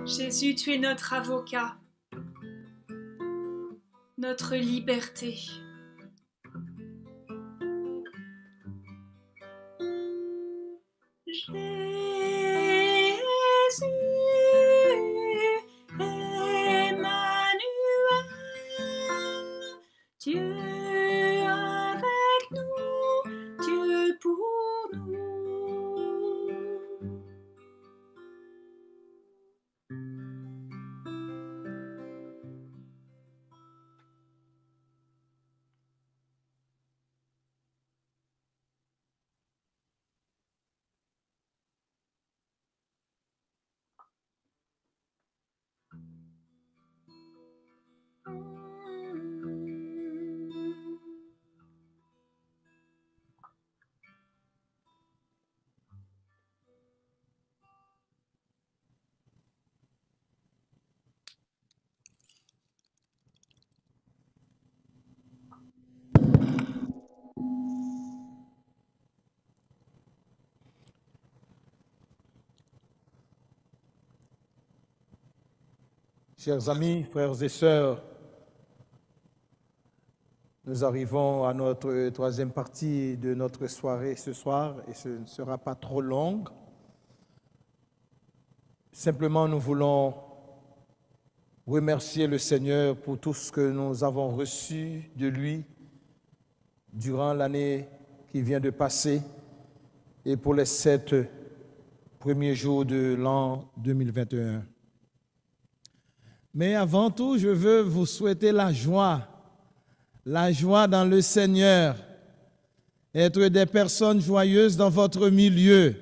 Jésus, tu es notre avocat, notre liberté. Jésus, Emmanuel, Dieu avec nous, Dieu pour nous. Chers amis, frères et sœurs, nous arrivons à notre troisième partie de notre soirée ce soir et ce ne sera pas trop longue. Simplement, nous voulons remercier le Seigneur pour tout ce que nous avons reçu de lui durant l'année qui vient de passer et pour les 7 premiers jours de l'an 2021. Mais avant tout, je veux vous souhaiter la joie dans le Seigneur. Être des personnes joyeuses dans votre milieu,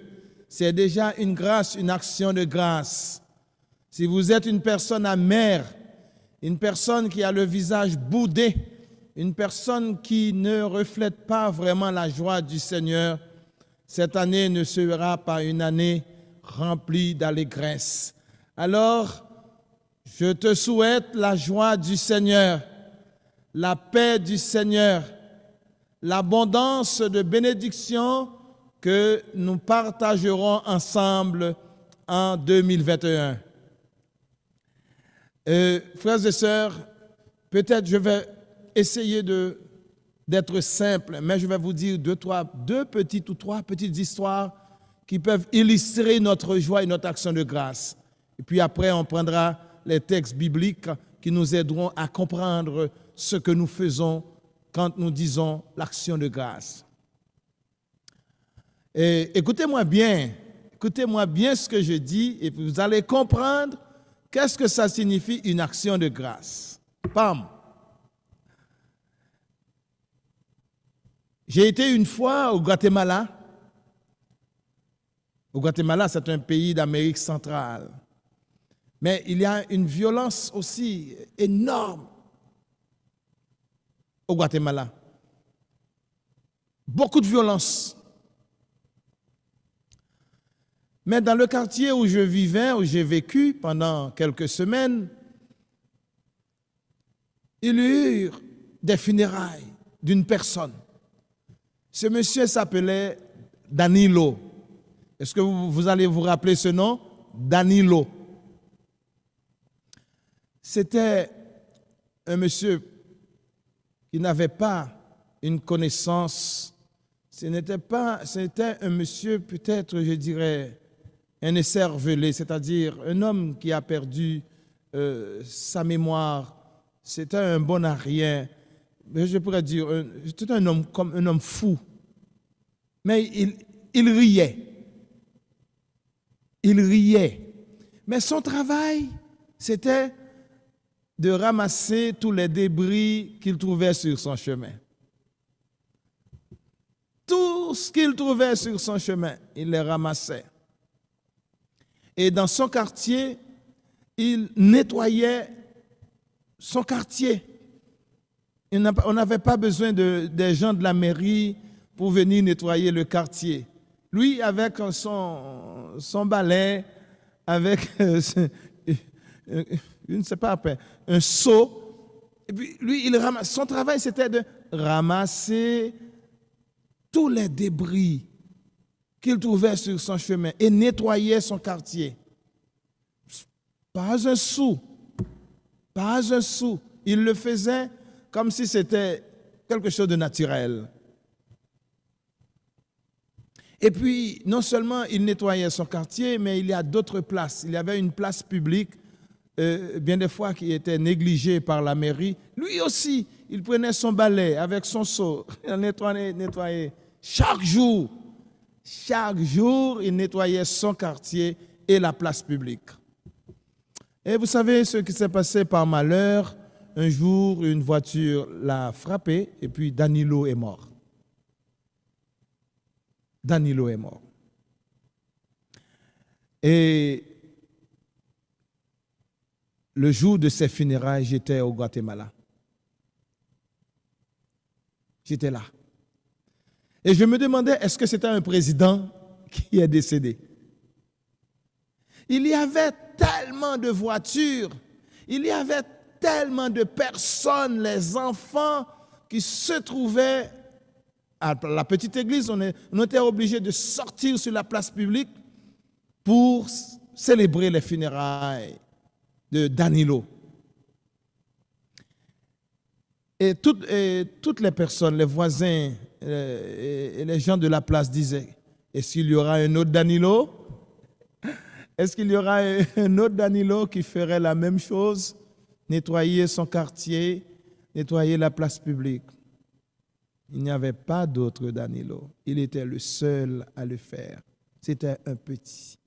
c'est déjà une grâce, une action de grâce. Si vous êtes une personne amère, une personne qui a le visage boudé, une personne qui ne reflète pas vraiment la joie du Seigneur, cette année ne sera pas une année remplie d'allégresse. Alors, je te souhaite la joie du Seigneur, la paix du Seigneur, l'abondance de bénédictions que nous partagerons ensemble en 2021. Frères et sœurs, peut-être je vais essayer d'être simple, mais je vais vous dire deux petites ou trois petites histoires qui peuvent illustrer notre joie et notre action de grâce. Et puis après, on prendra les textes bibliques qui nous aideront à comprendre ce que nous faisons quand nous disons l'action de grâce. Et écoutez-moi bien ce que je dis et vous allez comprendre qu'est-ce que ça signifie une action de grâce. Pam! J'ai été une fois au Guatemala. Au Guatemala, c'est un pays d'Amérique centrale. Mais il y a une violence aussi énorme au Guatemala. Beaucoup de violence. Mais dans le quartier où je vivais, où j'ai vécu pendant quelques semaines, il y eut des funérailles d'une personne. Ce monsieur s'appelait Danilo. Est-ce que vous allez vous rappeler ce nom? Danilo. C'était un monsieur qui n'avait pas une connaissance. C'était un monsieur peut-être, je dirais, un écervelé, c'est-à-dire un homme qui a perdu sa mémoire. C'était un bon à rien. Je pourrais dire, c'était un homme comme un homme fou. Mais il riait. Il riait. Mais son travail, c'était de ramasser tous les débris qu'il trouvait sur son chemin. Tout ce qu'il trouvait sur son chemin, il les ramassait. Et dans son quartier, il nettoyait son quartier. On n'avait pas besoin des gens de la mairie pour venir nettoyer le quartier. Lui, avec son balai, avec je ne sais pas, un seau. Et puis lui, son travail, c'était de ramasser tous les débris qu'il trouvait sur son chemin et nettoyer son quartier. Pas un sou. Pas un sou. Il le faisait comme si c'était quelque chose de naturel. Et puis, non seulement il nettoyait son quartier, mais il y a d'autres places. Il y avait une place publique, bien des fois qui était négligée par la mairie. Lui aussi, il prenait son balai avec son seau, il nettoyait chaque jour. Chaque jour, il nettoyait son quartier et la place publique. Et vous savez ce qui s'est passé par malheur? Un jour, une voiture l'a frappé et puis Danilo est mort. Danilo est mort. Et le jour de ses funérailles, j'étais au Guatemala. J'étais là. Et je me demandais, est-ce que c'était un président qui est décédé? Il y avait tellement de voitures, il y avait tellement de personnes, les enfants qui se trouvaient à la petite église. On était obligés de sortir sur la place publique pour célébrer les funérailles de Danilo. Et toutes les personnes, les voisins et les gens de la place disaient, est-ce qu'il y aura un autre Danilo? Est-ce qu'il y aura un autre Danilo qui ferait la même chose? Nettoyer son quartier, nettoyer la place publique. Il n'y avait pas d'autre Danilo. Il était le seul à le faire. C'était un petit.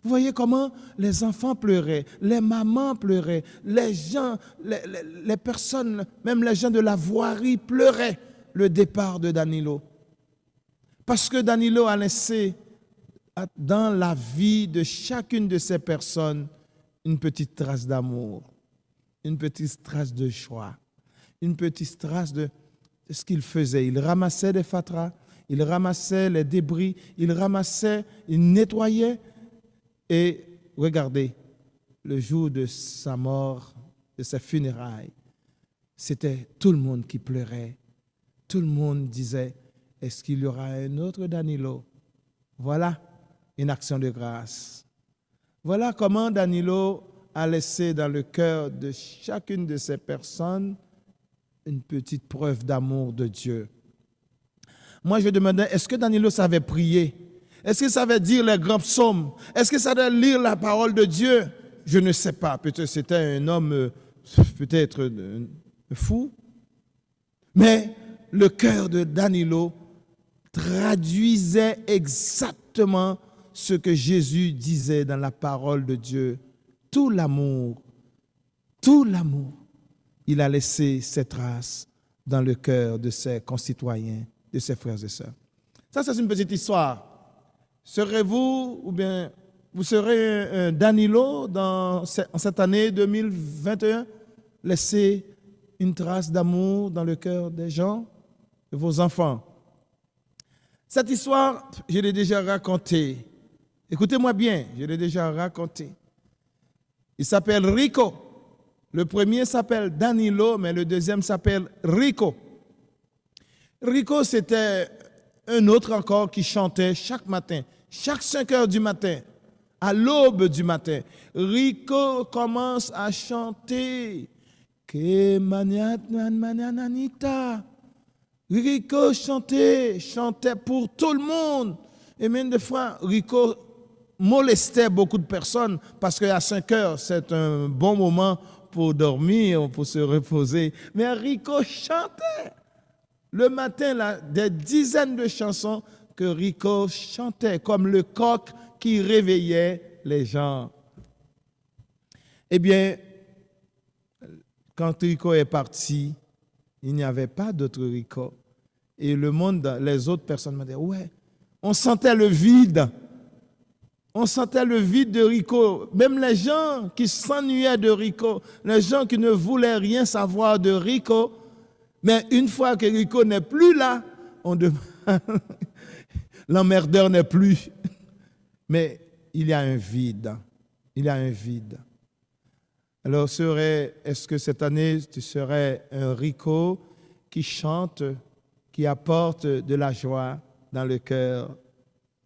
Vous voyez comment les enfants pleuraient, les mamans pleuraient, les gens, les personnes, même les gens de la voirie pleuraient le départ de Danilo. Parce que Danilo a laissé dans la vie de chacune de ces personnes une petite trace d'amour, une petite trace de joie, une petite trace de ce qu'il faisait. Il ramassait des fatras, il ramassait les débris, il ramassait, il nettoyait. Et regardez, le jour de sa mort, de ses funérailles, c'était tout le monde qui pleurait. Tout le monde disait, est-ce qu'il y aura un autre Danilo? Voilà une action de grâce. Voilà comment Danilo a laissé dans le cœur de chacune de ces personnes une petite preuve d'amour de Dieu. Moi, je demandais, est-ce que Danilo savait prier? Est-ce qu'il savait dire les grands psaumes? Est-ce qu'il savait lire la parole de Dieu? Je ne sais pas. Peut-être c'était un homme, peut-être fou. Mais le cœur de Danilo traduisait exactement ce que Jésus disait dans la parole de Dieu. Tout l'amour, il a laissé ses traces dans le cœur de ses concitoyens, de ses frères et sœurs. Ça, c'est une petite histoire. Serez-vous, ou bien vous serez un Danilo en cette année 2021, laisser une trace d'amour dans le cœur des gens, de vos enfants? Cette histoire, je l'ai déjà racontée. Écoutez-moi bien, je l'ai déjà racontée. Il s'appelle Rico. Le premier s'appelle Danilo, mais le deuxième s'appelle Rico. Rico, c'était un autre encore qui chantait chaque matin, chaque 5 heures du matin, à l'aube du matin. Rico commence à chanter. Que maniananita. Rico chantait pour tout le monde. Et même des fois, Rico molestait beaucoup de personnes parce qu'à 5 heures, c'est un bon moment pour dormir, pour se reposer. Mais Rico chantait. Le matin, là, des dizaines de chansons que Rico chantait, comme le coq qui réveillait les gens. Eh bien, quand Rico est parti, il n'y avait pas d'autre Rico. Et le monde, les autres personnes m'ont dit, ouais, on sentait le vide. On sentait le vide de Rico. Même les gens qui s'ennuyaient de Rico, les gens qui ne voulaient rien savoir de Rico, mais une fois que Rico n'est plus là, on demande, l'emmerdeur n'est plus. Mais il y a un vide. Il y a un vide. Alors, est-ce que cette année, tu serais un Rico qui chante, qui apporte de la joie dans le cœur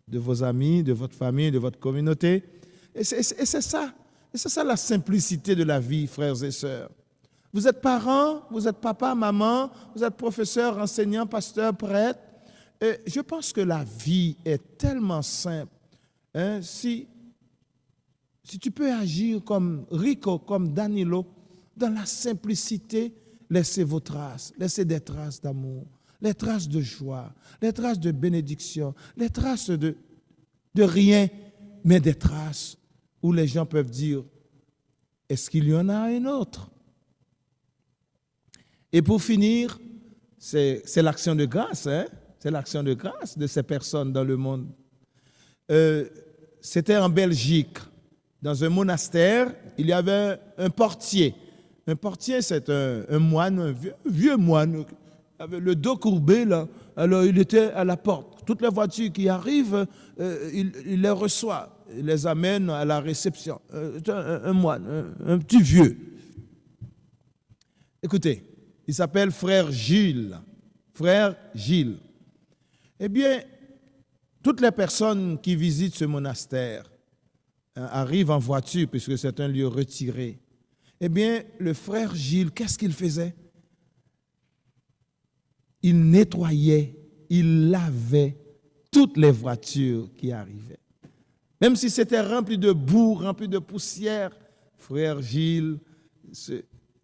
de vos amis, de votre famille, de votre communauté? Et c'est ça Et c'est ça la simplicité de la vie, frères et sœurs. Vous êtes parents, vous êtes papa, maman, vous êtes professeur, enseignant, pasteur, prêtre. Et je pense que la vie est tellement simple. Hein, si tu peux agir comme Rico, comme Danilo, dans la simplicité, laissez vos traces, laissez des traces d'amour, les traces de joie, les traces de bénédiction, les traces de rien, mais des traces où les gens peuvent dire, est-ce qu'il y en a un autre? Et pour finir, c'est l'action de grâce, hein? C'est l'action de grâce de ces personnes dans le monde. C'était en Belgique, dans un monastère, il y avait un portier. Un portier, c'est un moine, un vieux moine, avec le dos courbé, là. Alors, il était à la porte. Toutes les voitures qui arrivent, il les reçoit, il les amène à la réception. Un moine, un petit vieux. Écoutez, il s'appelle Frère Gilles. Frère Gilles. Eh bien, toutes les personnes qui visitent ce monastère arrivent en voiture, puisque c'est un lieu retiré. Eh bien, le frère Gilles, qu'est-ce qu'il faisait? Il nettoyait, il lavait toutes les voitures qui arrivaient. Même si c'était rempli de boue, rempli de poussière, frère Gilles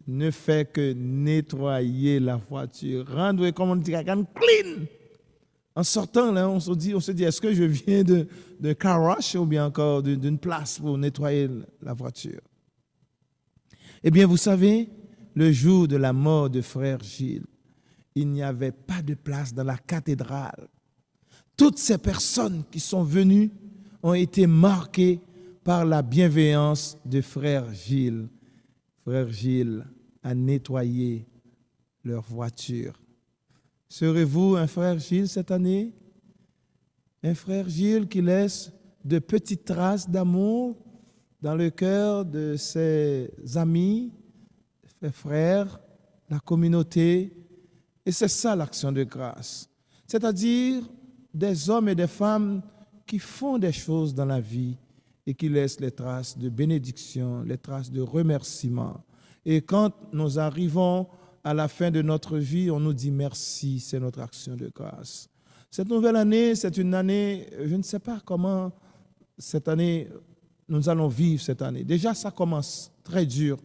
ne fait que nettoyer la voiture, rendre, comme on dit, clean. En sortant, là, on se dit, est-ce que je viens de car wash ou bien encore d'une place pour nettoyer la voiture? Eh bien, vous savez, le jour de la mort de frère Gilles, il n'y avait pas de place dans la cathédrale. Toutes ces personnes qui sont venues ont été marquées par la bienveillance de frère Gilles. Frère Gilles a nettoyé leur voiture. Serez-vous un frère Gilles cette année? Un frère Gilles qui laisse de petites traces d'amour dans le cœur de ses amis, ses frères, la communauté. Et c'est ça l'action de grâce. C'est-à-dire des hommes et des femmes qui font des choses dans la vie et qui laissent les traces de bénédiction, les traces de remerciement. Et quand nous arrivons à la fin de notre vie, on nous dit merci, c'est notre action de grâce. Cette nouvelle année, c'est une année, je ne sais pas comment cette année, nous allons vivre cette année. Déjà, ça commence très dur.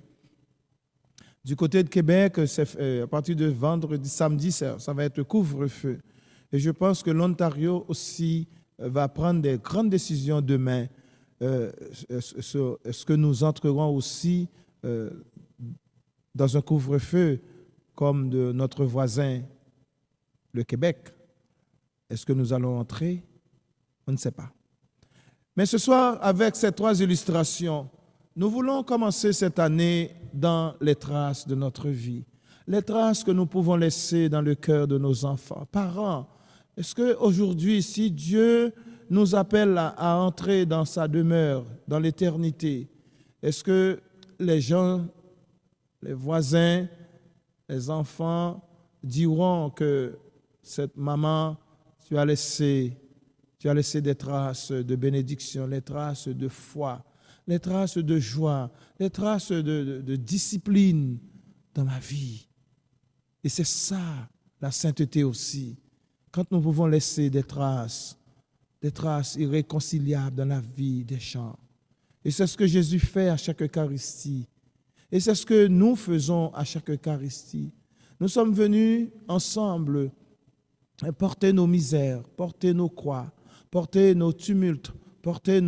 Du côté de Québec, à partir de vendredi, samedi, ça va être couvre-feu. Et je pense que l'Ontario aussi va prendre des grandes décisions demain. Est-ce que nous entrerons aussi dans un couvre-feu comme de notre voisin, le Québec? Est-ce que nous allons entrer? On ne sait pas. Mais ce soir, avec ces trois illustrations, nous voulons commencer cette année dans les traces de notre vie, les traces que nous pouvons laisser dans le cœur de nos enfants. Parents, est-ce qu'aujourd'hui, si Dieu nous appelle à entrer dans sa demeure, dans l'éternité, est-ce que les gens, les voisins, les enfants diront que cette maman, tu as laissé des traces de bénédiction, les traces de foi, les traces de joie, les traces de discipline dans ma vie. Et c'est ça, la sainteté aussi. Quand nous pouvons laisser des traces irréconciliables dans la vie des gens. Et c'est ce que Jésus fait à chaque Eucharistie. Et c'est ce que nous faisons à chaque Eucharistie. Nous sommes venus ensemble porter nos misères, porter nos croix, porter nos tumultes, porter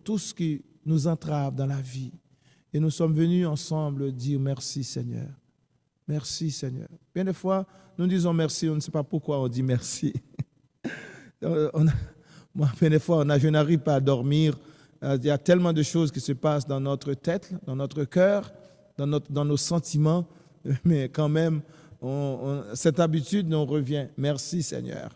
tout ce qui nous entrave dans la vie. Et nous sommes venus ensemble dire merci Seigneur. Merci Seigneur. Bien des fois, nous disons merci, on ne sait pas pourquoi on dit merci. Moi, bien des fois, je n'arrive pas à dormir. Il y a tellement de choses qui se passent dans notre tête, dans notre cœur, dans nos sentiments. Mais quand même, cette habitude nous revient. Merci Seigneur.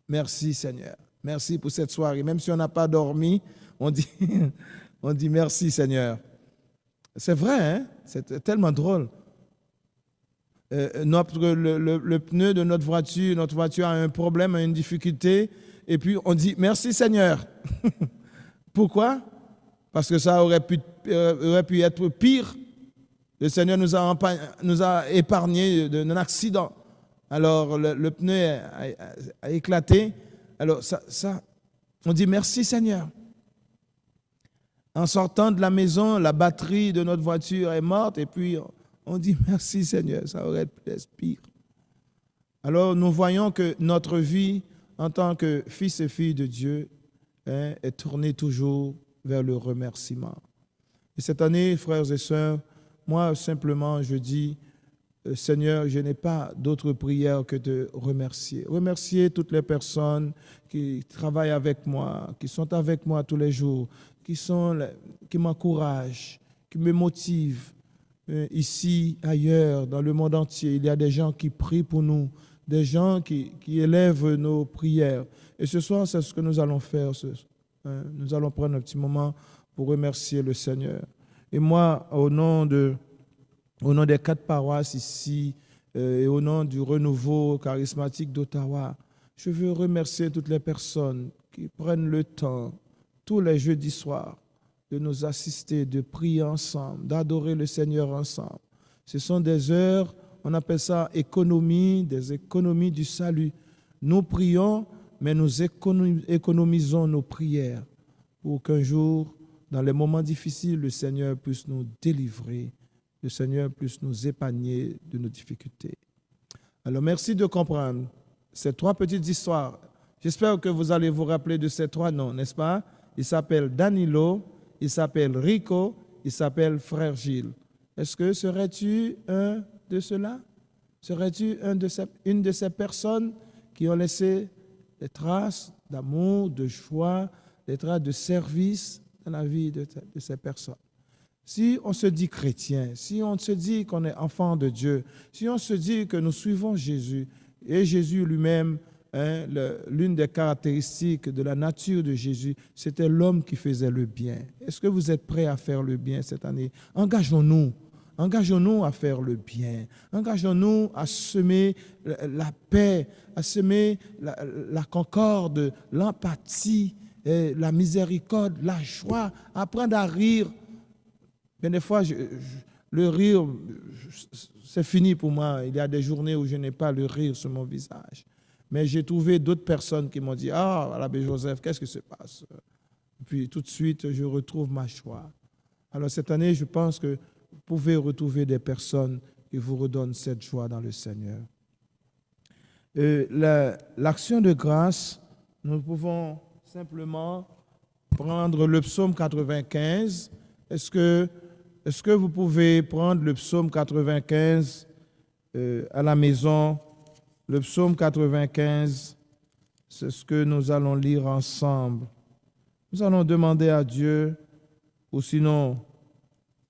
Merci Seigneur. Merci pour cette soirée. Même si on n'a pas dormi, on dit merci Seigneur. C'est vrai, hein? C'est tellement drôle. Le pneu de notre voiture a un problème, a une difficulté, et puis on dit merci Seigneur. Pourquoi? Parce que ça aurait pu aurait pu être pire. Le Seigneur nous a épargné d'un accident. Alors, le pneu a éclaté. Alors, on dit merci Seigneur. En sortant de la maison, la batterie de notre voiture est morte et puis on dit merci Seigneur, ça aurait pu être pire. Alors nous voyons que notre vie en tant que fils et filles de Dieu est tournée toujours vers le remerciement. Et cette année, frères et sœurs, moi simplement je dis, Seigneur, je n'ai pas d'autre prière que de remercier. Remercier toutes les personnes qui travaillent avec moi, qui sont avec moi tous les jours, qui m'encouragent, qui me motivent. Ici, ailleurs, dans le monde entier, il y a des gens qui prient pour nous, des gens qui élèvent nos prières. Et ce soir, c'est ce que nous allons faire. Nous allons prendre un petit moment pour remercier le Seigneur. Et moi, au nom des 4 paroisses ici et au nom du renouveau charismatique d'Ottawa, je veux remercier toutes les personnes qui prennent le temps tous les jeudis soirs de nous assister, de prier ensemble, d'adorer le Seigneur ensemble. Ce sont des heures, on appelle ça des économies du salut. Nous prions, mais nous économisons nos prières pour qu'un jour, dans les moments difficiles, le Seigneur puisse nous délivrer, le Seigneur puisse nous épargner de nos difficultés. Alors, merci de comprendre ces 3 petites histoires. J'espère que vous allez vous rappeler de ces 3 noms, n'est-ce pas? Il s'appelle Danilo, il s'appelle Rico, il s'appelle Frère Gilles. Est-ce que serais-tu un de ceux-là? Serais-tu une de ces personnes qui ont laissé des traces d'amour, de joie, des traces de service dans la vie de ces personnes? Si on se dit chrétien, si on se dit qu'on est enfant de Dieu, si on se dit que nous suivons Jésus, et Jésus lui-même, l'une des caractéristiques de la nature de Jésus, c'était l'homme qui faisait le bien. Est-ce que vous êtes prêts à faire le bien cette année? Engageons-nous à faire le bien. Engageons-nous à semer la paix, à semer la concorde, l'empathie, la miséricorde, la joie, apprendre à rire. Bien des fois, le rire, c'est fini pour moi. Il y a des journées où je n'ai pas le rire sur mon visage. Mais j'ai trouvé d'autres personnes qui m'ont dit « Ah, l'abbé Joseph, qu'est-ce qui se passe ?» Puis tout de suite, je retrouve ma joie. Alors cette année, je pense que vous pouvez retrouver des personnes qui vous redonnent cette joie dans le Seigneur. L'action de grâce, nous pouvons simplement prendre le psaume 95. Est-ce que vous pouvez prendre le psaume 95 à la maison? Le psaume 95, c'est ce que nous allons lire ensemble. Nous allons demander à Dieu, ou sinon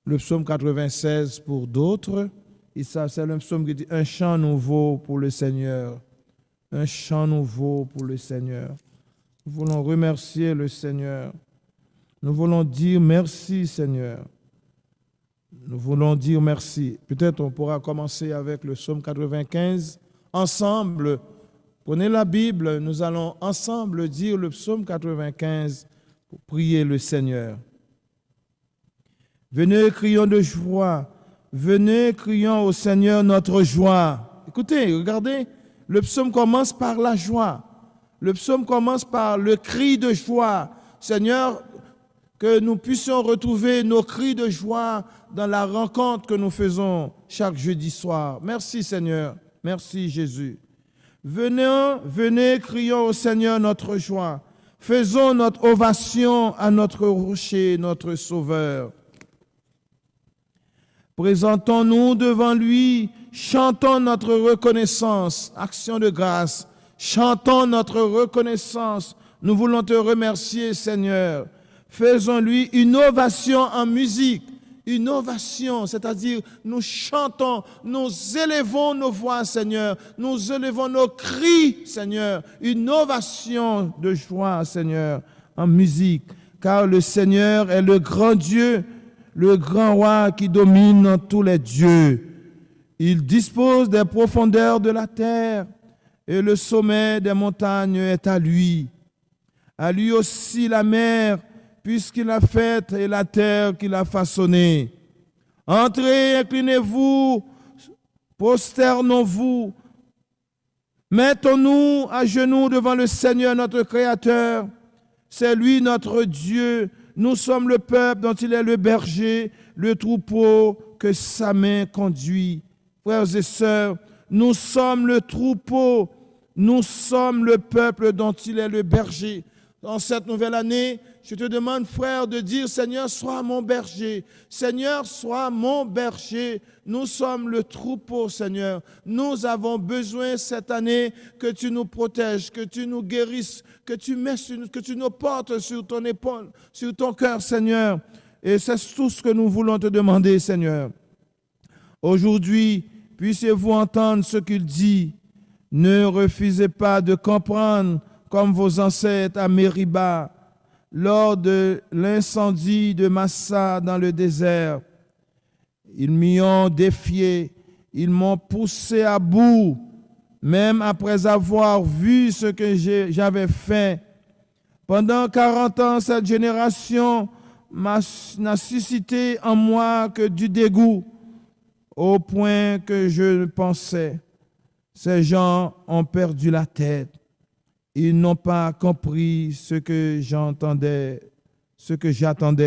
le psaume 96 pour d'autres. C'est le psaume qui dit un chant nouveau pour le Seigneur. Un chant nouveau pour le Seigneur. Nous voulons remercier le Seigneur. Nous voulons dire merci, Seigneur. Nous voulons dire merci. Peut-être on pourra commencer avec le psaume 95. Ensemble, prenez la Bible, nous allons ensemble dire le psaume 95 pour prier le Seigneur. Venez, crions de joie. Venez, crions au Seigneur notre joie. Écoutez, regardez, le psaume commence par la joie. Le psaume commence par le cri de joie. Seigneur, que nous puissions retrouver nos cris de joie dans la rencontre que nous faisons chaque jeudi soir. Merci Seigneur, merci Jésus. Venez, crions au Seigneur notre joie. Faisons notre ovation à notre rocher, notre Sauveur. Présentons-nous devant lui, chantons notre reconnaissance, action de grâce. Chantons notre reconnaissance. Nous voulons te remercier, Seigneur. Faisons-lui une ovation en musique. Une ovation, c'est-à-dire nous chantons, nous élevons nos voix, Seigneur. Nous élevons nos cris, Seigneur. Une ovation de joie, Seigneur, en musique. Car le Seigneur est le grand Dieu, le grand roi qui domine tous les dieux. Il dispose des profondeurs de la terre et le sommet des montagnes est à lui. À lui aussi la mer puisqu'il a fait et la terre qu'il a façonnée. Entrez, inclinez-vous, prosternons-vous, mettons-nous à genoux devant le Seigneur notre Créateur. C'est lui notre Dieu. Nous sommes le peuple dont il est le berger, le troupeau que sa main conduit. Frères et sœurs, nous sommes le troupeau, nous sommes le peuple dont il est le berger. Dans cette nouvelle année, je te demande, frère, de dire, Seigneur, sois mon berger. Seigneur, sois mon berger. Nous sommes le troupeau, Seigneur. Nous avons besoin cette année que tu nous protèges, que tu nous guérisses, que tu nous portes sur ton épaule, sur ton cœur, Seigneur. Et c'est tout ce que nous voulons te demander, Seigneur. Aujourd'hui, puissiez-vous entendre ce qu'il dit. Ne refusez pas de comprendre comme vos ancêtres à Mériba, lors de l'incendie de Massa dans le désert. Ils m'y ont défié, ils m'ont poussé à bout, même après avoir vu ce que j'avais fait. Pendant 40 ans, cette génération n'a suscité en moi que du dégoût, au point que je pensais, ces gens ont perdu la tête. Ils n'ont pas compris ce que j'attendais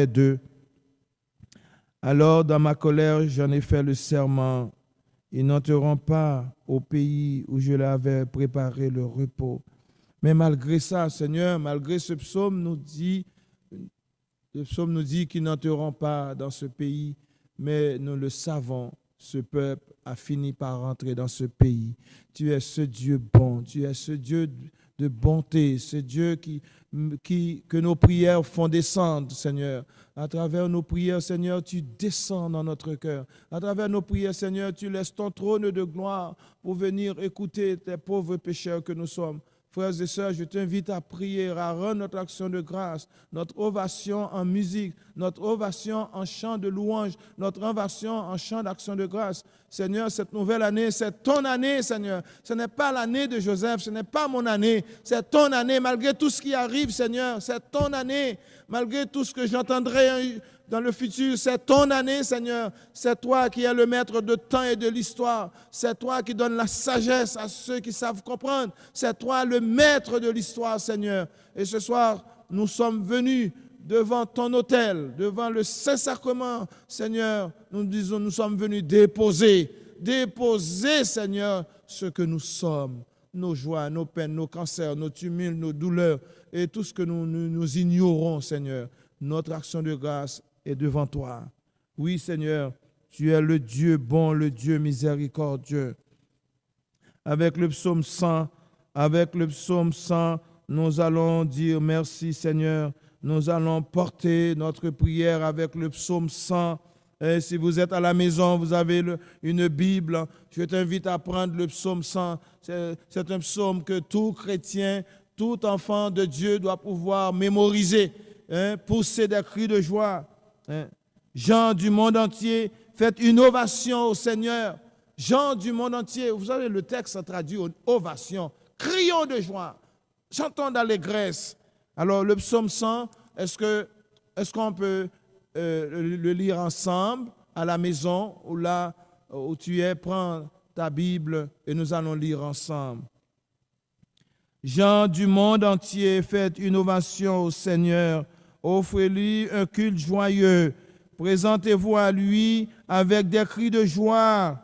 d'eux. Alors, dans ma colère, j'en ai fait le serment. Ils n'entreront pas au pays où je leur avais préparé le repos. Mais malgré ça, Seigneur, malgré ce psaume nous dit qu'ils n'entreront pas dans ce pays, mais nous le savons, ce peuple a fini par rentrer dans ce pays. Tu es ce Dieu bon, tu es ce Dieu de bonté, ce Dieu que nos prières font descendre, Seigneur. À travers nos prières, Seigneur, tu descends dans notre cœur. À travers nos prières, Seigneur, tu laisses ton trône de gloire pour venir écouter tes pauvres pécheurs que nous sommes. Frères et sœurs, je t'invite à prier, à rendre notre action de grâce, notre ovation en musique, notre ovation en chant de louange, notre ovation en chant d'action de grâce. Seigneur, cette nouvelle année, c'est ton année, Seigneur. Ce n'est pas l'année de Joseph, ce n'est pas mon année, c'est ton année. Malgré tout ce qui arrive, Seigneur, c'est ton année. Malgré tout ce que j'entendrai dans le futur, c'est ton année, Seigneur. C'est toi qui es le maître de temps et de l'histoire. C'est toi qui donnes la sagesse à ceux qui savent comprendre. C'est toi le maître de l'histoire, Seigneur. Et ce soir, nous sommes venus devant ton autel, devant le Saint-Sacrement, Seigneur. Nous sommes venus déposer, Seigneur, ce que nous sommes. Nos joies, nos peines, nos cancers, nos tumultes, nos douleurs et tout ce que nous ignorons, Seigneur. Notre action de grâce est devant toi. Oui, Seigneur, tu es le Dieu bon, le Dieu miséricordieux. Avec le psaume 100, nous allons dire merci, Seigneur. Nous allons porter notre prière avec le psaume 100. Et si vous êtes à la maison, vous avez une Bible, je t'invite à prendre le psaume 100. C'est un psaume que tout chrétien, tout enfant de Dieu doit pouvoir mémoriser, pousser des cris de joie. Gens du monde entier, faites une ovation au Seigneur. Gens du monde entier, vous savez, le texte traduit une ovation. Crions de joie, chantons d'allégresse. Alors, le psaume 100, est-ce qu'on peut le lire ensemble à la maison ou là où tu es? Prends ta Bible et nous allons lire ensemble. Gens du monde entier, faites une ovation au Seigneur. Offrez-lui un culte joyeux. Présentez-vous à lui avec des cris de joie.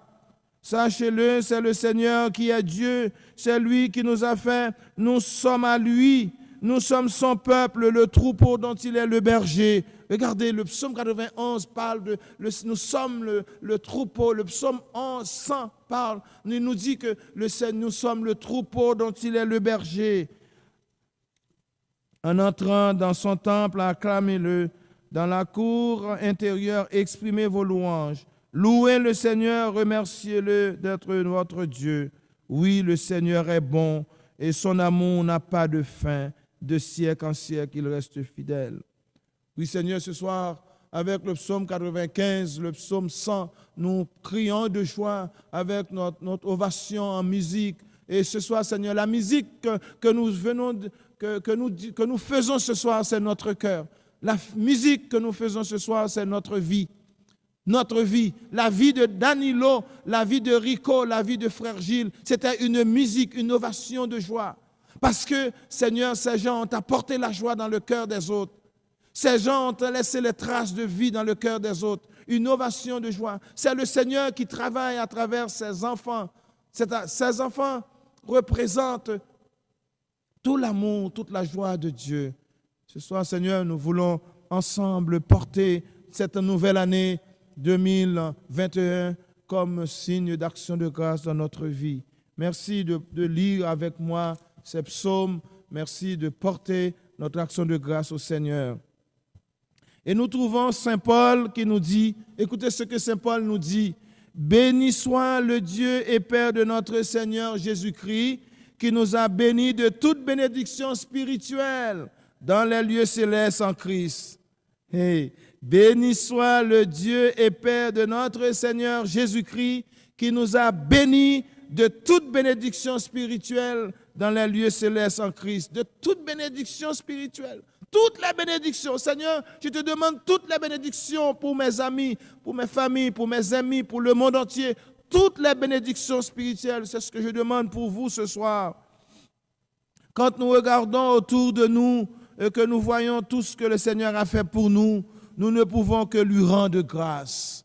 Sachez-le, c'est le Seigneur qui est Dieu. C'est lui qui nous a fait. Nous sommes à lui. Nous sommes son peuple, le troupeau dont il est le berger. Regardez, le psaume 91 parle de nous sommes le troupeau. Le psaume 100 parle, il nous dit que nous sommes le troupeau dont il est le berger. En entrant dans son temple, acclamez-le. Dans la cour intérieure, exprimez vos louanges. Louez le Seigneur, remerciez-le d'être votre Dieu. Oui, le Seigneur est bon et son amour n'a pas de fin. De siècle en siècle, il reste fidèle. Oui, Seigneur, ce soir, avec le psaume 95, le psaume 100, nous crions de joie avec notre ovation en musique. Et ce soir, Seigneur, la musique que nous faisons ce soir, c'est notre cœur. La musique que nous faisons ce soir, c'est notre vie. Notre vie, la vie de Danilo, la vie de Rico, la vie de Frère Gilles, c'était une musique, une ovation de joie. Parce que, Seigneur, ces gens ont apporté la joie dans le cœur des autres. Ces gens ont laissé les traces de vie dans le cœur des autres. Une ovation de joie. C'est le Seigneur qui travaille à travers ses enfants. Ces enfants représentent tout l'amour, toute la joie de Dieu. Ce soir, Seigneur, nous voulons ensemble porter cette nouvelle année 2021 comme signe d'action de grâce dans notre vie. Merci de lire avec moi ces psaumes. Merci de porter notre action de grâce au Seigneur. Et nous trouvons Saint Paul qui nous dit, écoutez ce que Saint Paul nous dit, « Béni soit le Dieu et Père de notre Seigneur Jésus-Christ, qui nous a bénis de toute bénédiction spirituelle dans les lieux célestes en Christ. » Hey, béni soit le Dieu et Père de notre Seigneur Jésus-Christ, qui nous a bénis de toute bénédiction spirituelle dans les lieux célestes en Christ. De toute bénédiction spirituelle. Toutes les bénédictions. Seigneur, je te demande toutes les bénédictions pour mes amis, pour mes familles, pour mes amis, pour le monde entier. Toutes les bénédictions spirituelles, c'est ce que je demande pour vous ce soir. Quand nous regardons autour de nous et que nous voyons tout ce que le Seigneur a fait pour nous, nous ne pouvons que lui rendre grâce.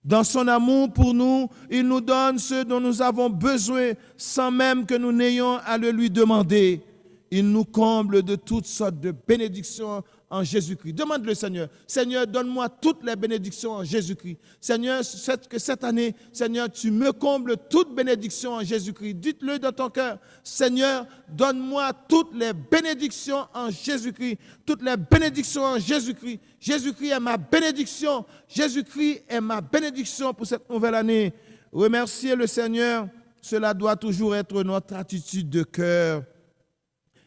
Dans son amour pour nous, il nous donne ce dont nous avons besoin sans même que nous n'ayons à le lui demander. Il nous comble de toutes sortes de bénédictions en Jésus-Christ. Demande le Seigneur. Seigneur, donne-moi toutes les bénédictions en Jésus-Christ. Seigneur, que cette année, Seigneur, tu me combles toutes bénédictions en Jésus-Christ. Dites-le dans ton cœur. Seigneur, donne-moi toutes les bénédictions en Jésus-Christ. Toutes les bénédictions en Jésus-Christ. Jésus-Christ est ma bénédiction. Jésus-Christ est ma bénédiction pour cette nouvelle année. Remercier le Seigneur, cela doit toujours être notre attitude de cœur.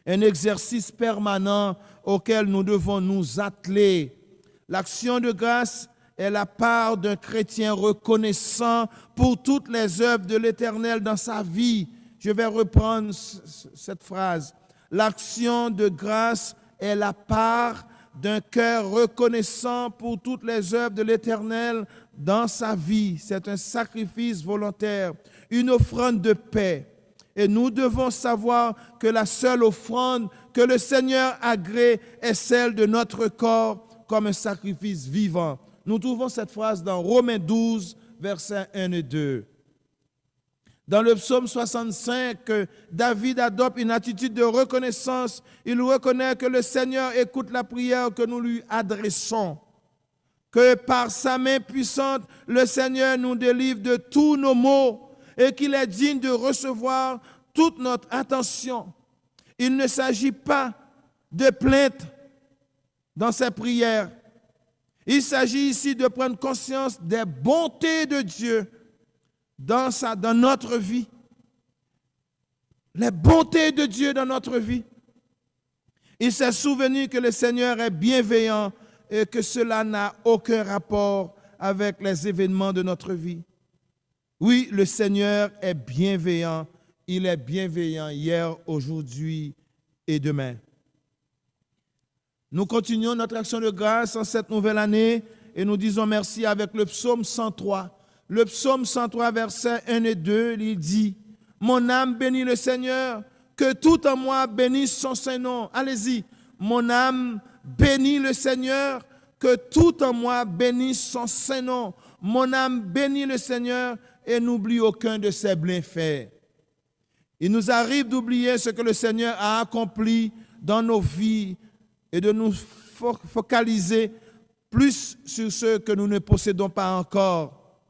Un exercice permanent auquel nous devons nous atteler. L'action de grâce est la part d'un chrétien reconnaissant pour toutes les œuvres de l'Éternel dans sa vie. Je vais reprendre cette phrase. L'action de grâce est la part d'un cœur reconnaissant pour toutes les œuvres de l'Éternel dans sa vie. C'est un sacrifice volontaire, une offrande de paix. Et nous devons savoir que la seule offrande que le Seigneur agrée est celle de notre corps comme un sacrifice vivant. Nous trouvons cette phrase dans Romains 12, versets 1 et 2. Dans le psaume 65, David adopte une attitude de reconnaissance. Il reconnaît que le Seigneur écoute la prière que nous lui adressons. Que par sa main puissante, le Seigneur nous délivre de tous nos maux et qu'il est digne de recevoir toute notre attention. Il ne s'agit pas de plainte dans ces prières. Il s'agit ici de prendre conscience des bontés de Dieu dans notre vie. Les bontés de Dieu dans notre vie. Il s'est souvenu que le Seigneur est bienveillant et que cela n'a aucun rapport avec les événements de notre vie. Oui, le Seigneur est bienveillant. Il est bienveillant hier, aujourd'hui et demain. Nous continuons notre action de grâce en cette nouvelle année et nous disons merci avec le psaume 103. Le psaume 103, versets 1 et 2, il dit « Mon âme bénit le Seigneur, que tout en moi bénisse son Saint-Nom. » Allez-y. « Mon âme bénit le Seigneur, que tout en moi bénisse son Saint-Nom. Mon âme bénit le Seigneur, et n'oublie aucun de ses bienfaits. » Il nous arrive d'oublier ce que le Seigneur a accompli dans nos vies et de nous focaliser plus sur ce que nous ne possédons pas encore.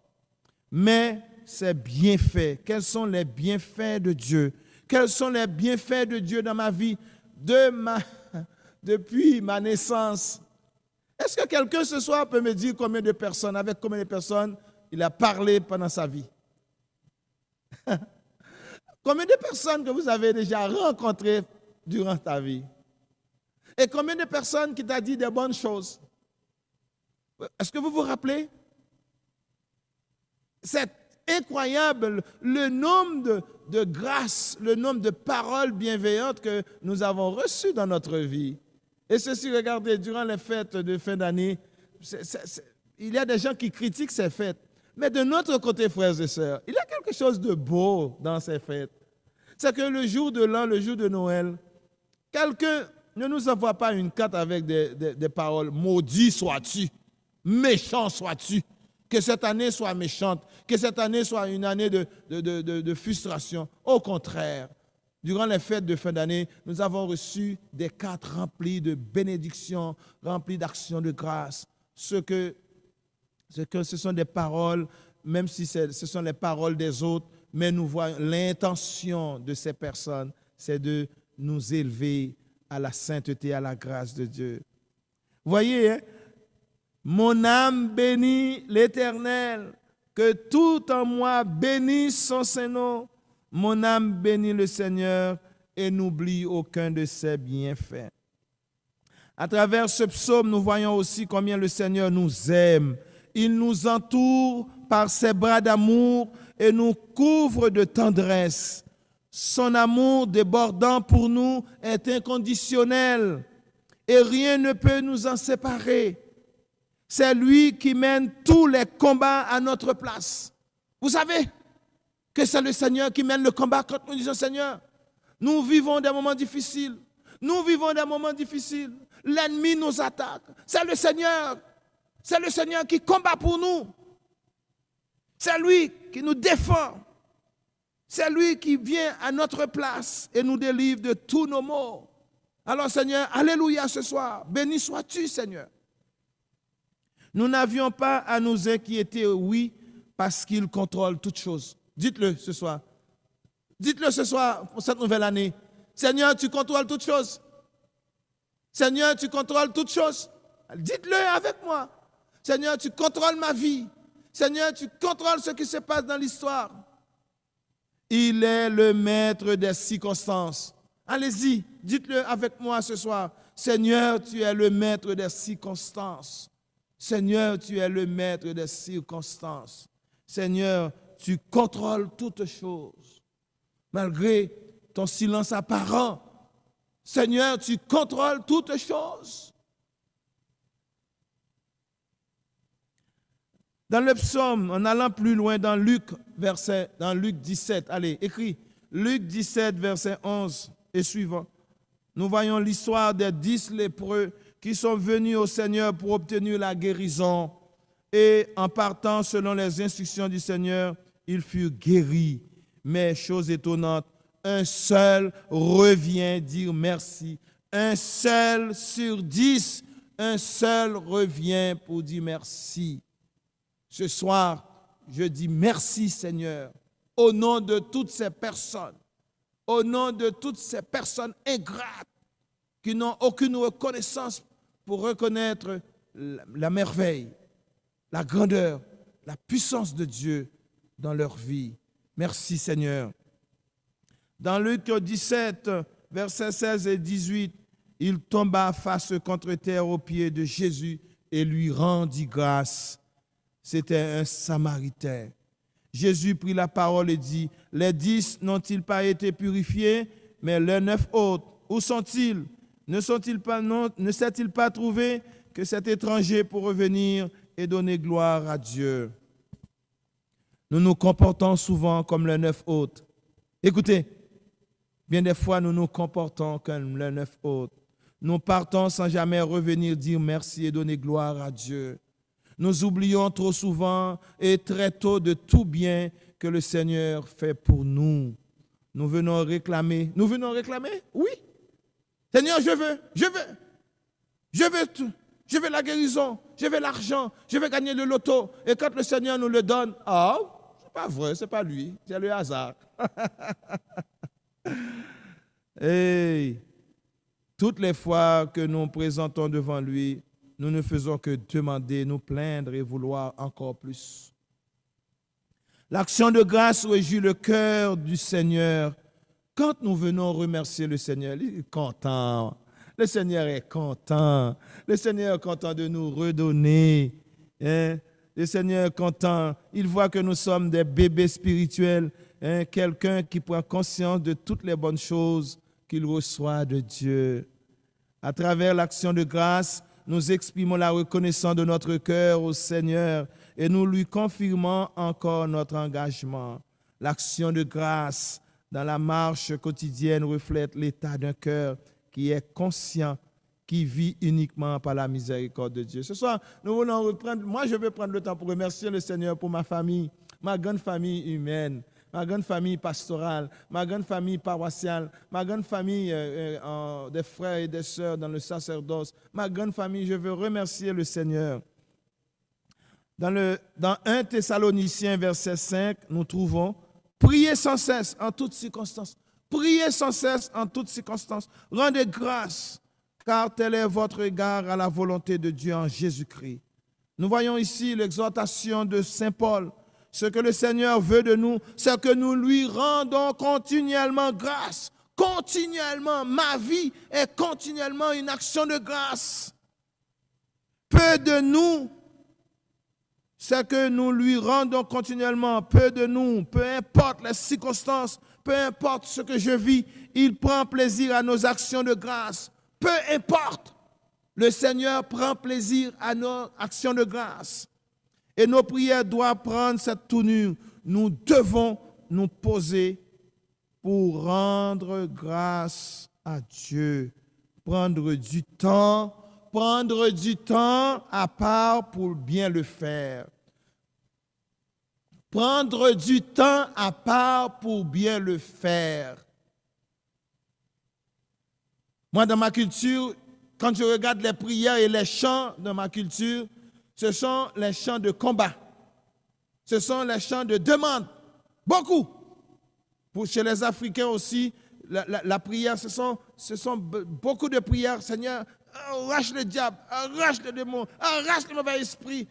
Mais ses bienfaits, quels sont les bienfaits de Dieu? Quels sont les bienfaits de Dieu dans ma vie depuis ma naissance? Est-ce que quelqu'un ce soir peut me dire avec combien de personnes il a parlé pendant sa vie? Combien de personnes que vous avez déjà rencontrées durant ta vie? Et combien de personnes qui t'ont dit des bonnes choses? Est-ce que vous vous rappelez? C'est incroyable le nombre de grâces, le nombre de paroles bienveillantes que nous avons reçues dans notre vie. Et ceci, regardez, durant les fêtes de fin d'année, il y a des gens qui critiquent ces fêtes. Mais de notre côté, frères et sœurs, il y a quelque chose de beau dans ces fêtes. C'est que le jour de l'an, le jour de Noël, quelqu'un ne nous envoie pas une carte avec des paroles « Maudit sois-tu, méchant sois-tu ». Que cette année soit méchante, que cette année soit une année de frustration. Au contraire, durant les fêtes de fin d'année, nous avons reçu des cartes remplies de bénédictions, remplies d'actions de grâce. Ce sont des paroles, même si ce sont les paroles des autres, mais nous voyons l'intention de ces personnes, c'est de nous élever à la sainteté, à la grâce de Dieu. Vous voyez, hein? Mon âme bénit l'Éternel, que tout en moi bénisse son Saint-Nom. Mon âme bénit le Seigneur et n'oublie aucun de ses bienfaits. À travers ce psaume, nous voyons aussi combien le Seigneur nous aime. Il nous entoure par ses bras d'amour et nous couvre de tendresse. Son amour débordant pour nous est inconditionnel et rien ne peut nous en séparer. C'est lui qui mène tous les combats à notre place. Vous savez que c'est le Seigneur qui mène le combat quand nous disons Seigneur, nous vivons des moments difficiles. Nous vivons des moments difficiles. L'ennemi nous attaque. C'est le Seigneur. C'est le Seigneur qui combat pour nous. C'est lui qui nous défend. C'est lui qui vient à notre place et nous délivre de tous nos maux. Alors Seigneur, alléluia ce soir. Béni sois-tu Seigneur. Nous n'avions pas à nous inquiéter, oui, parce qu'il contrôle toutes choses. Dites-le ce soir. Dites-le ce soir pour cette nouvelle année. Seigneur, tu contrôles toutes choses. Seigneur, tu contrôles toutes choses. Dites-le avec moi. Seigneur, tu contrôles ma vie. Seigneur, tu contrôles ce qui se passe dans l'histoire. Il est le maître des circonstances. Allez-y, dites-le avec moi ce soir. Seigneur, tu es le maître des circonstances. Seigneur, tu es le maître des circonstances. Seigneur, tu contrôles toutes choses. Malgré ton silence apparent, Seigneur, tu contrôles toutes choses. Dans le psaume, en allant plus loin dans Luc 17, allez, écris, Luc 17, verset 11 et suivant, nous voyons l'histoire des 10 lépreux qui sont venus au Seigneur pour obtenir la guérison. Et en partant selon les instructions du Seigneur, ils furent guéris. Mais chose étonnante, un seul revient dire merci. Un seul sur 10, un seul revient pour dire merci. Ce soir, je dis merci Seigneur, au nom de toutes ces personnes, au nom de toutes ces personnes ingrates qui n'ont aucune reconnaissance pour reconnaître la merveille, la grandeur, la puissance de Dieu dans leur vie. Merci Seigneur. Dans Luc 17, versets 16 et 18, il tomba face contre terre aux pieds de Jésus et lui rendit grâce. C'était un Samaritain. Jésus prit la parole et dit, « Les 10 n'ont-ils pas été purifiés, mais les 9 autres, où sont-ils? Ne s'est-il pas trouvé que cet étranger pour revenir et donner gloire à Dieu? » Nous nous comportons souvent comme les 9 autres. Écoutez, bien des fois nous nous comportons comme les 9 autres. Nous partons sans jamais revenir dire merci et donner gloire à Dieu. Nous oublions trop souvent et très tôt de tout bien que le Seigneur fait pour nous. Nous venons réclamer. Nous venons réclamer? Oui. Seigneur, je veux tout. Je veux la guérison, je veux l'argent, je veux gagner le loto. Et quand le Seigneur nous le donne, c'est pas vrai, c'est pas lui, c'est le hasard. Et toutes les fois que nous présentons devant lui, nous ne faisons que demander, nous plaindre et vouloir encore plus. L'action de grâce réjouit le cœur du Seigneur. Quand nous venons remercier le Seigneur, il est content. Le Seigneur est content. Le Seigneur est content de nous redonner. Hein? Le Seigneur est content. Il voit que nous sommes des bébés spirituels. Hein? Quelqu'un qui prend conscience de toutes les bonnes choses qu'il reçoit de Dieu. À travers l'action de grâce, nous exprimons la reconnaissance de notre cœur au Seigneur et nous lui confirmons encore notre engagement. L'action de grâce dans la marche quotidienne reflète l'état d'un cœur qui est conscient, qui vit uniquement par la miséricorde de Dieu. Ce soir, nous voulons reprendre, moi je vais prendre le temps pour remercier le Seigneur pour ma famille, ma grande famille humaine, ma grande famille pastorale, ma grande famille paroissiale, ma grande famille des frères et des sœurs dans le sacerdoce, ma grande famille, je veux remercier le Seigneur. Dans 1 Thessaloniciens, verset 5, nous trouvons « Priez sans cesse en toutes circonstances. Priez sans cesse en toutes circonstances. Rendez grâce, car tel est votre égard à la volonté de Dieu en Jésus-Christ. » Nous voyons ici l'exhortation de Saint Paul. Ce que le Seigneur veut de nous, c'est que nous lui rendons continuellement grâce. Continuellement, ma vie est continuellement une action de grâce. Peu de nous, c'est que nous lui rendons continuellement. Peu de nous, peu importe les circonstances, peu importe ce que je vis, il prend plaisir à nos actions de grâce. Peu importe, le Seigneur prend plaisir à nos actions de grâce. Et nos prières doivent prendre cette tournure. Nous devons nous poser pour rendre grâce à Dieu. Prendre du temps à part pour bien le faire. Prendre du temps à part pour bien le faire. Moi, dans ma culture, quand je regarde les prières et les chants de ma culture, ce sont les chants de combat. Ce sont les chants de demande. Beaucoup. Chez les Africains aussi, la prière, ce sont beaucoup de prières. Seigneur, arrache le diable, arrache le démon, arrache le mauvais esprit.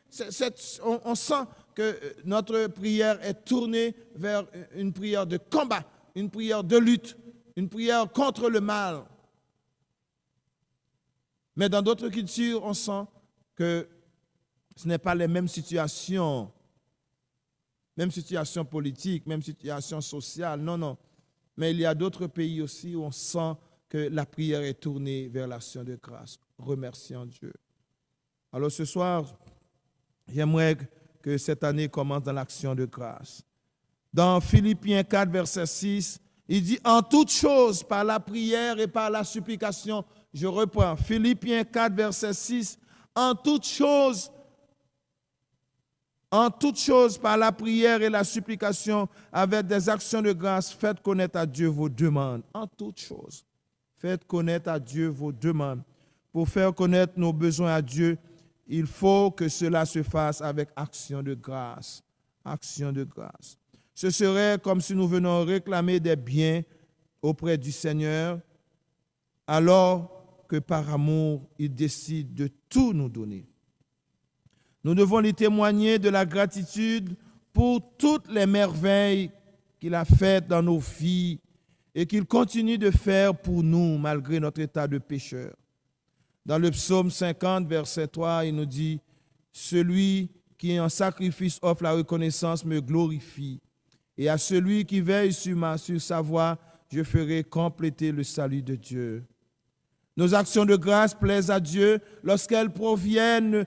On sent que notre prière est tournée vers une prière de combat, une prière de lutte, une prière contre le mal. Mais dans d'autres cultures, on sent que ce n'est pas les mêmes situations politiques, même situations sociales, non. Mais il y a d'autres pays aussi où on sent que la prière est tournée vers l'action de grâce, remerciant Dieu. Alors ce soir, j'aimerais que cette année commence dans l'action de grâce. Dans Philippiens 4, verset 6, il dit « En toutes choses, par la prière et par la supplication », je reprends, Philippiens 4, verset 6, « En toutes choses, par la prière et la supplication, avec des actions de grâce, faites connaître à Dieu vos demandes. » En toutes choses, faites connaître à Dieu vos demandes. Pour faire connaître nos besoins à Dieu, il faut que cela se fasse avec action de grâce. Action de grâce. Ce serait comme si nous venions réclamer des biens auprès du Seigneur, alors que par amour, il décide de tout nous donner. Nous devons lui témoigner de la gratitude pour toutes les merveilles qu'il a faites dans nos vies et qu'il continue de faire pour nous malgré notre état de pécheur. Dans le psaume 50, verset 3, il nous dit « Celui qui en sacrifice offre la reconnaissance me glorifie, et à celui qui veille sur sa voie, je ferai compléter le salut de Dieu. » Nos actions de grâce plaisent à Dieu lorsqu'elles proviennent